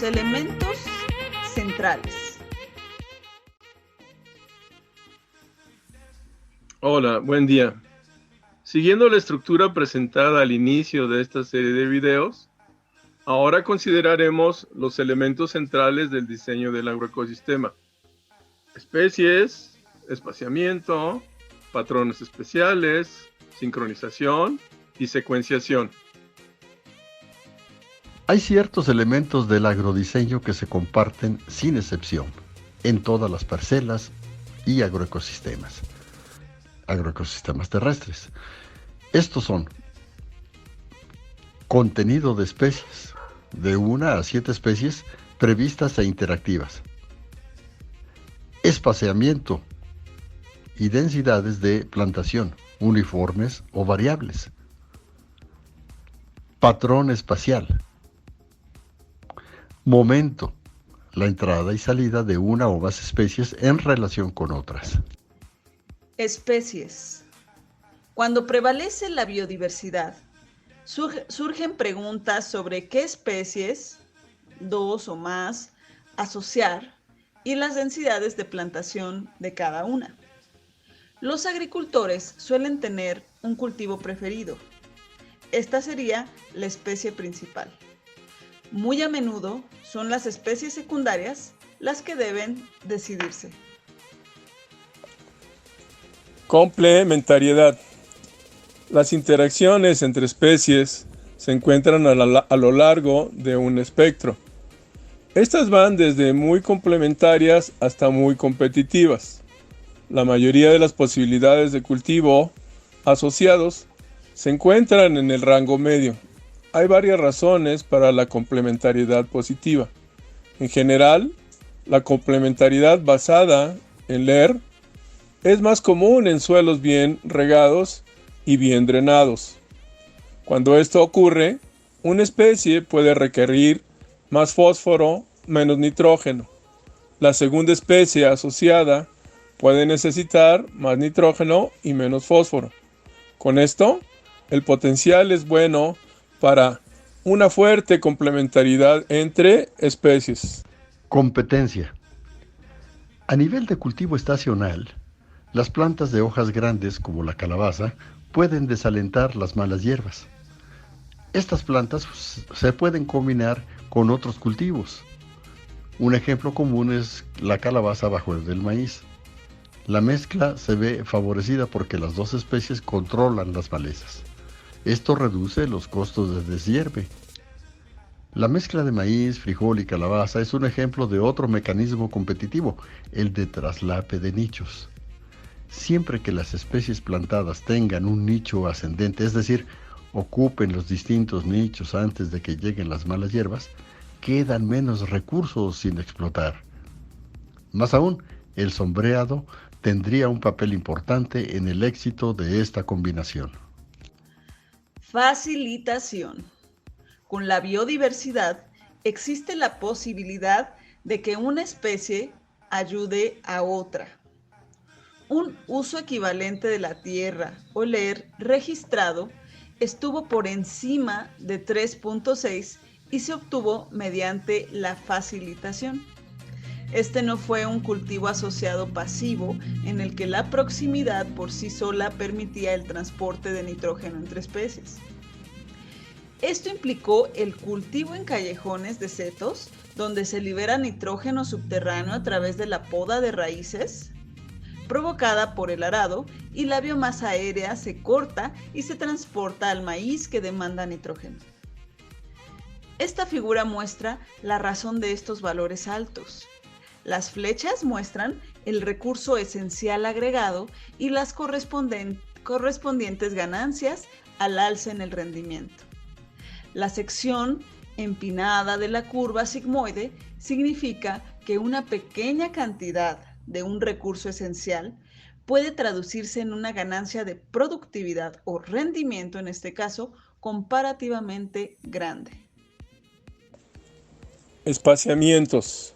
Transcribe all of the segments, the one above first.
elementos centrales. Hola, buen día. Siguiendo la estructura presentada al inicio de esta serie de videos, ahora consideraremos los elementos centrales del diseño del agroecosistema: especies, espaciamiento, patrones especiales, sincronización y secuenciación. Hay ciertos elementos del agrodiseño que se comparten sin excepción en todas las parcelas y agroecosistemas terrestres. Estos son: contenido de especies, de 1 a 7 especies previstas e interactivas; espaciamiento y densidades de plantación, uniformes o variables; patrón espacial; momento, la entrada y salida de una o más especies en relación con otras. Especies. Cuando prevalece la biodiversidad, surgen preguntas sobre qué especies, 2 o más, asociar y las densidades de plantación de cada una. Los agricultores suelen tener un cultivo preferido. Esta sería la especie principal. Muy a menudo son las especies secundarias las que deben decidirse. Complementariedad. Las interacciones entre especies se encuentran a lo largo de un espectro. Estas van desde muy complementarias hasta muy competitivas. La mayoría de las posibilidades de cultivo asociados se encuentran en el rango medio. Hay varias razones para la complementariedad positiva. En general, la complementariedad basada en LER es más común en suelos bien regados y bien drenados. Cuando esto ocurre, una especie puede requerir más fósforo, menos nitrógeno. La segunda especie asociada puede necesitar más nitrógeno y menos fósforo. Con esto, el potencial es bueno para una fuerte complementariedad entre especies. Competencia. A nivel de cultivo estacional, las plantas de hojas grandes, como la calabaza, pueden desalentar las malas hierbas. Estas plantas se pueden combinar con otros cultivos. Un ejemplo común es la calabaza bajo el del maíz. La mezcla se ve favorecida porque las dos especies controlan las malezas. Esto reduce los costos de deshierve. La mezcla de maíz, frijol y calabaza es un ejemplo de otro mecanismo competitivo, el de traslape de nichos. Siempre que las especies plantadas tengan un nicho ascendente, es decir, ocupen los distintos nichos antes de que lleguen las malas hierbas, quedan menos recursos sin explotar. Más aún, el sombreado tendría un papel importante en el éxito de esta combinación. Facilitación. Con la biodiversidad existe la posibilidad de que una especie ayude a otra. Un uso equivalente de la tierra o LER registrado estuvo por encima de 3.6 y se obtuvo mediante la facilitación. Este no fue un cultivo asociado pasivo en el que la proximidad por sí sola permitía el transporte de nitrógeno entre especies. Esto implicó el cultivo en callejones de setos, donde se libera nitrógeno subterráneo a través de la poda de raíces, provocada por el arado, y la biomasa aérea se corta y se transporta al maíz que demanda nitrógeno. Esta figura muestra la razón de estos valores altos. Las flechas muestran el recurso esencial agregado y las correspondientes ganancias al alza en el rendimiento. La sección empinada de la curva sigmoide significa que una pequeña cantidad de un recurso esencial puede traducirse en una ganancia de productividad o rendimiento, en este caso, comparativamente grande. Espaciamientos.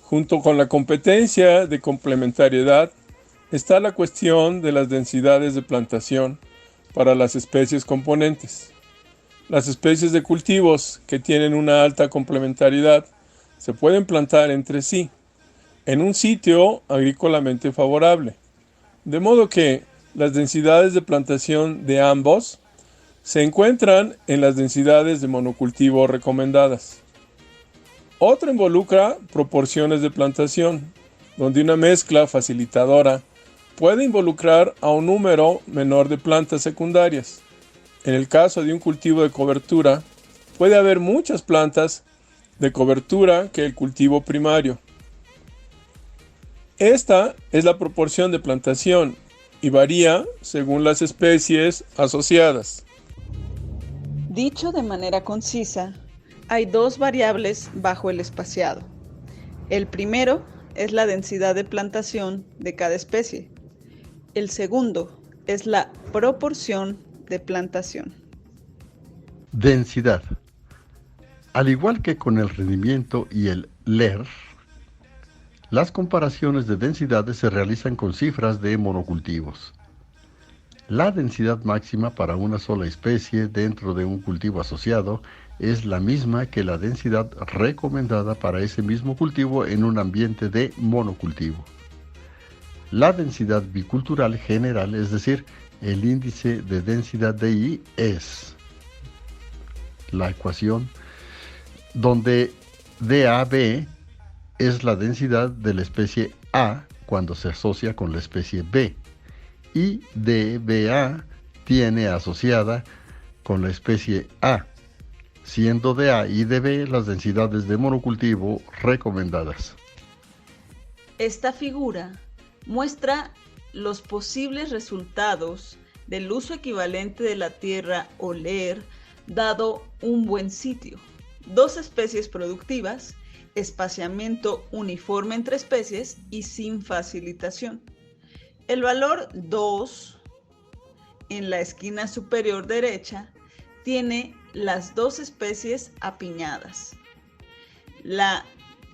Junto con la competencia de complementariedad está la cuestión de las densidades de plantación para las especies componentes. Las especies de cultivos que tienen una alta complementariedad se pueden plantar entre sí en un sitio agrícolamente favorable, de modo que las densidades de plantación de ambos se encuentran en las densidades de monocultivo recomendadas. Otra involucra proporciones de plantación, donde una mezcla facilitadora puede involucrar a un número menor de plantas secundarias. En el caso de un cultivo de cobertura, puede haber muchas plantas de cobertura que el cultivo primario. Esta es la proporción de plantación y varía según las especies asociadas. Dicho de manera concisa, hay dos variables bajo el espaciado. El primero es la densidad de plantación de cada especie. El segundo es la proporción de plantación. Densidad. Al igual que con el rendimiento y el LER, las comparaciones de densidades se realizan con cifras de monocultivos. La densidad máxima para una sola especie dentro de un cultivo asociado es la misma que la densidad recomendada para ese mismo cultivo en un ambiente de monocultivo. La densidad bicultural general, es decir, el índice de densidad de I, es la ecuación donde DAB es la densidad de la especie A cuando se asocia con la especie B, y dBA tiene asociada con la especie A, siendo dA y dB las densidades de monocultivo recomendadas. Esta figura muestra los posibles resultados del uso equivalente de la tierra o LER dado un buen sitio, dos especies productivas, espaciamiento uniforme entre especies y sin facilitación. El valor 2 en la esquina superior derecha tiene las dos especies apiñadas. La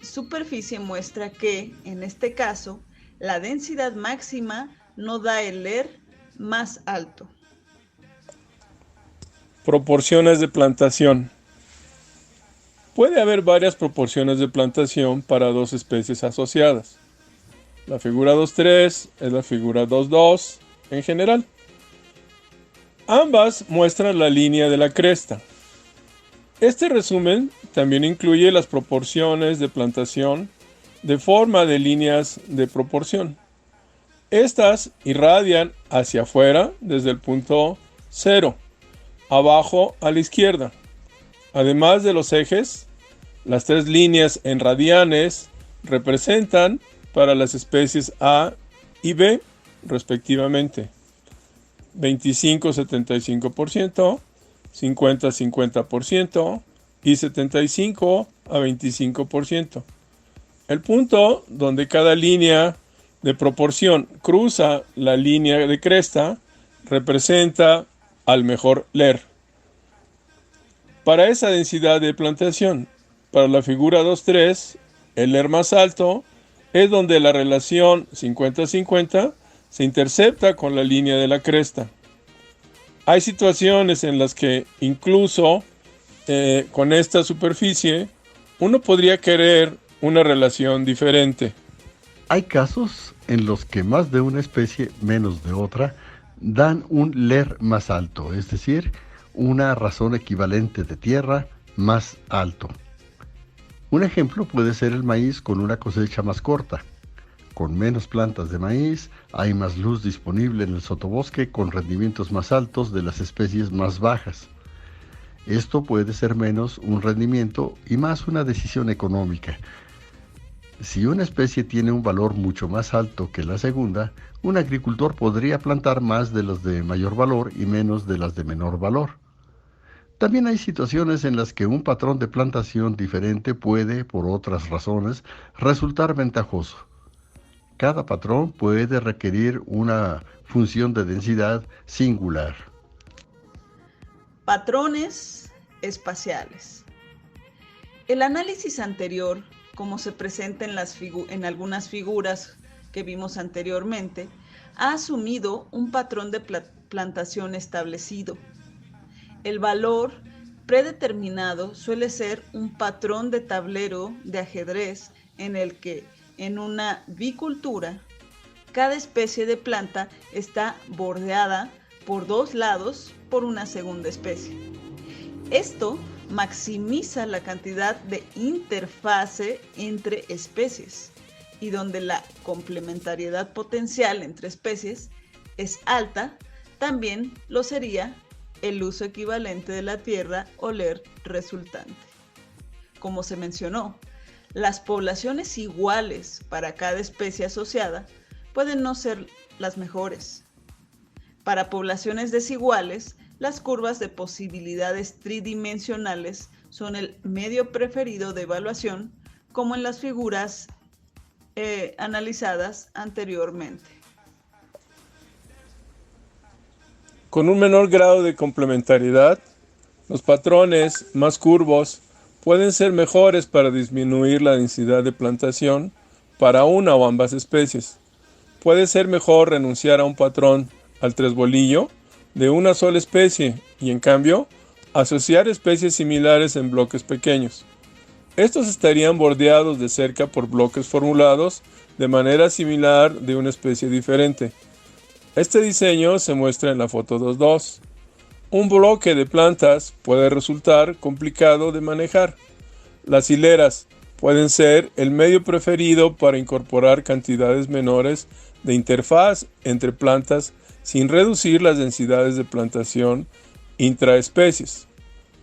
superficie muestra que, en este caso, la densidad máxima no da el LER más alto. Proporciones de plantación. Puede haber varias proporciones de plantación para dos especies asociadas. La figura 2.3 es la figura 2.2 en general. Ambas muestran la línea de la cresta. Este resumen también incluye las proporciones de plantación de forma de líneas de proporción. Estas irradian hacia afuera desde el punto 0, abajo a la izquierda. Además de los ejes, las tres líneas en radianes representan para las especies A y B, respectivamente, 25-75%, 50-50% y 75 a 25%. El punto donde cada línea de proporción cruza la línea de cresta representa al mejor LER. Para esa densidad de plantación, para la figura 2.3, el LER más alto es donde la relación 50-50 se intercepta con la línea de la cresta. Hay situaciones en las que incluso con esta superficie uno podría querer una relación diferente. Hay casos en los que más de una especie menos de otra dan un LER más alto, es decir, una razón equivalente de tierra más alto. Un ejemplo puede ser el maíz con una cosecha más corta. Con menos plantas de maíz, hay más luz disponible en el sotobosque con rendimientos más altos de las especies más bajas. Esto puede ser menos un rendimiento y más una decisión económica. Si una especie tiene un valor mucho más alto que la segunda, un agricultor podría plantar más de las de mayor valor y menos de las de menor valor. También hay situaciones en las que un patrón de plantación diferente puede, por otras razones, resultar ventajoso. Cada patrón puede requerir una función de densidad singular. Patrones espaciales. El análisis anterior, como se presenta en algunas figuras que vimos anteriormente, ha asumido un patrón de plantación establecido. El valor predeterminado suele ser un patrón de tablero de ajedrez en el que, en una bicultura, cada especie de planta está bordeada por dos lados por una segunda especie. Esto maximiza la cantidad de interfase entre especies, y donde la complementariedad potencial entre especies es alta, también lo sería el uso equivalente de la tierra o LER resultante. Como se mencionó, las poblaciones iguales para cada especie asociada pueden no ser las mejores. Para poblaciones desiguales, las curvas de posibilidades tridimensionales son el medio preferido de evaluación, como en las figuras analizadas anteriormente. Con un menor grado de complementariedad, los patrones más curvos pueden ser mejores para disminuir la densidad de plantación para una o ambas especies. Puede ser mejor renunciar a un patrón al tresbolillo de una sola especie y, en cambio, asociar especies similares en bloques pequeños. Estos estarían bordeados de cerca por bloques formulados de manera similar de una especie diferente. Este diseño se muestra en la foto 2.2. Un bloque de plantas puede resultar complicado de manejar. Las hileras pueden ser el medio preferido para incorporar cantidades menores de interfaz entre plantas sin reducir las densidades de plantación intraespecies.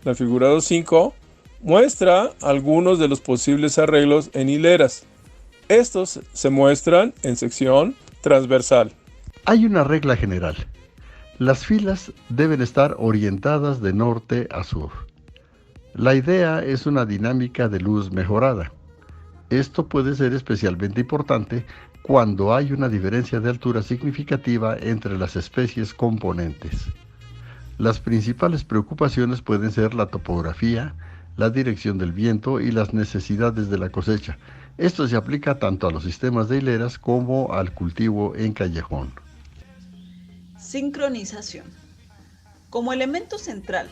La figura 2.5 muestra algunos de los posibles arreglos en hileras. Estos se muestran en sección transversal. Hay una regla general. Las filas deben estar orientadas de norte a sur. La idea es una dinámica de luz mejorada. Esto puede ser especialmente importante cuando hay una diferencia de altura significativa entre las especies componentes. Las principales preocupaciones pueden ser la topografía, la dirección del viento y las necesidades de la cosecha. Esto se aplica tanto a los sistemas de hileras como al cultivo en callejón. Sincronización. Como elemento central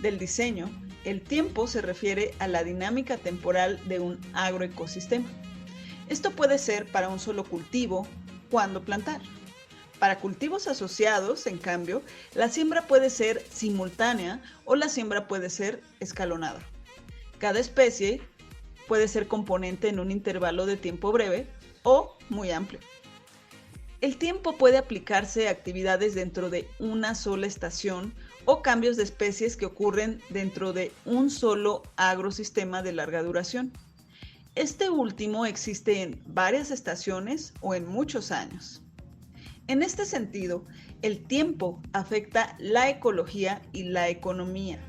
del diseño, el tiempo se refiere a la dinámica temporal de un agroecosistema. Esto puede ser para un solo cultivo, cuando plantar. Para cultivos asociados, en cambio, la siembra puede ser simultánea o la siembra puede ser escalonada. Cada especie puede ser componente en un intervalo de tiempo breve o muy amplio. El tiempo puede aplicarse a actividades dentro de una sola estación o cambios de especies que ocurren dentro de un solo agrosistema de larga duración. Este último existe en varias estaciones o en muchos años. En este sentido, el tiempo afecta la ecología y la economía.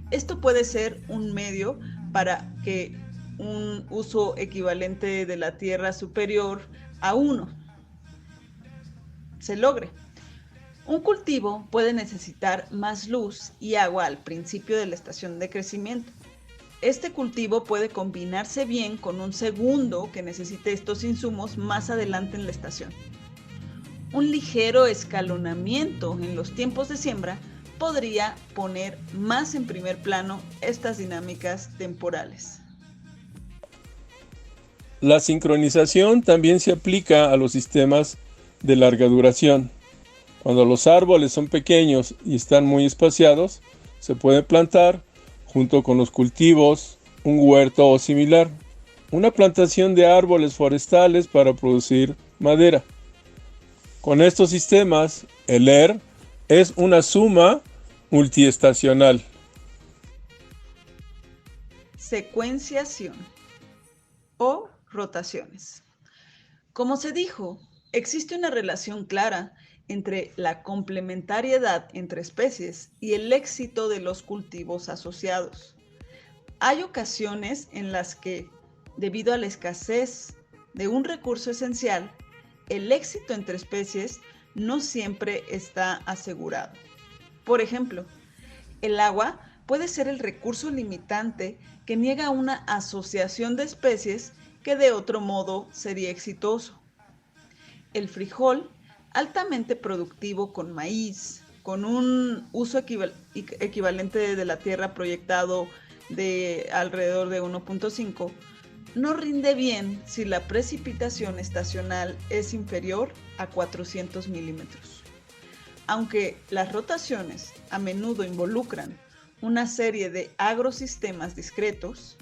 Esto puede ser un medio para que un uso equivalente de la tierra superior a 1 se logre. Un cultivo puede necesitar más luz y agua al principio de la estación de crecimiento. Este cultivo puede combinarse bien con un segundo que necesite estos insumos más adelante en la estación. Un ligero escalonamiento en los tiempos de siembra podría poner más en primer plano estas dinámicas temporales. La sincronización también se aplica a los sistemas de larga duración. Cuando los árboles son pequeños y están muy espaciados, se puede plantar, junto con los cultivos, un huerto o similar, una plantación de árboles forestales para producir madera. Con estos sistemas, el LER es una suma multiestacional. Secuenciación o rotaciones. Como se dijo, existe una relación clara entre la complementariedad entre especies y el éxito de los cultivos asociados. Hay ocasiones en las que, debido a la escasez de un recurso esencial, el éxito entre especies no siempre está asegurado. Por ejemplo, el agua puede ser el recurso limitante que niega una asociación de especies que de otro modo sería exitoso. El frijol, altamente productivo con maíz, con un uso equivalente de la tierra proyectado de alrededor de 1.5, no rinde bien si la precipitación estacional es inferior a 400 milímetros. Aunque las rotaciones a menudo involucran una serie de agrosistemas discretos,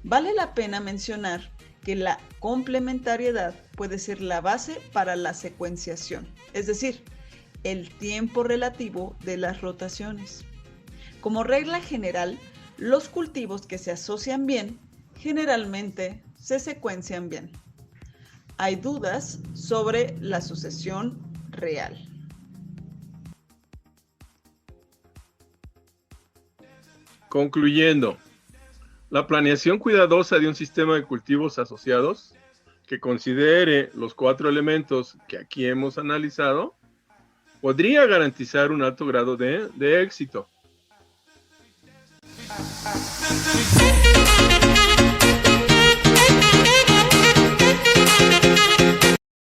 vale la pena mencionar que la complementariedad puede ser la base para la secuenciación, es decir, el tiempo relativo de las rotaciones. Como regla general, los cultivos que se asocian bien generalmente se secuencian bien. Hay dudas sobre la sucesión real. Concluyendo, la planeación cuidadosa de un sistema de cultivos asociados que considere los 4 elementos que aquí hemos analizado podría garantizar un alto grado de éxito.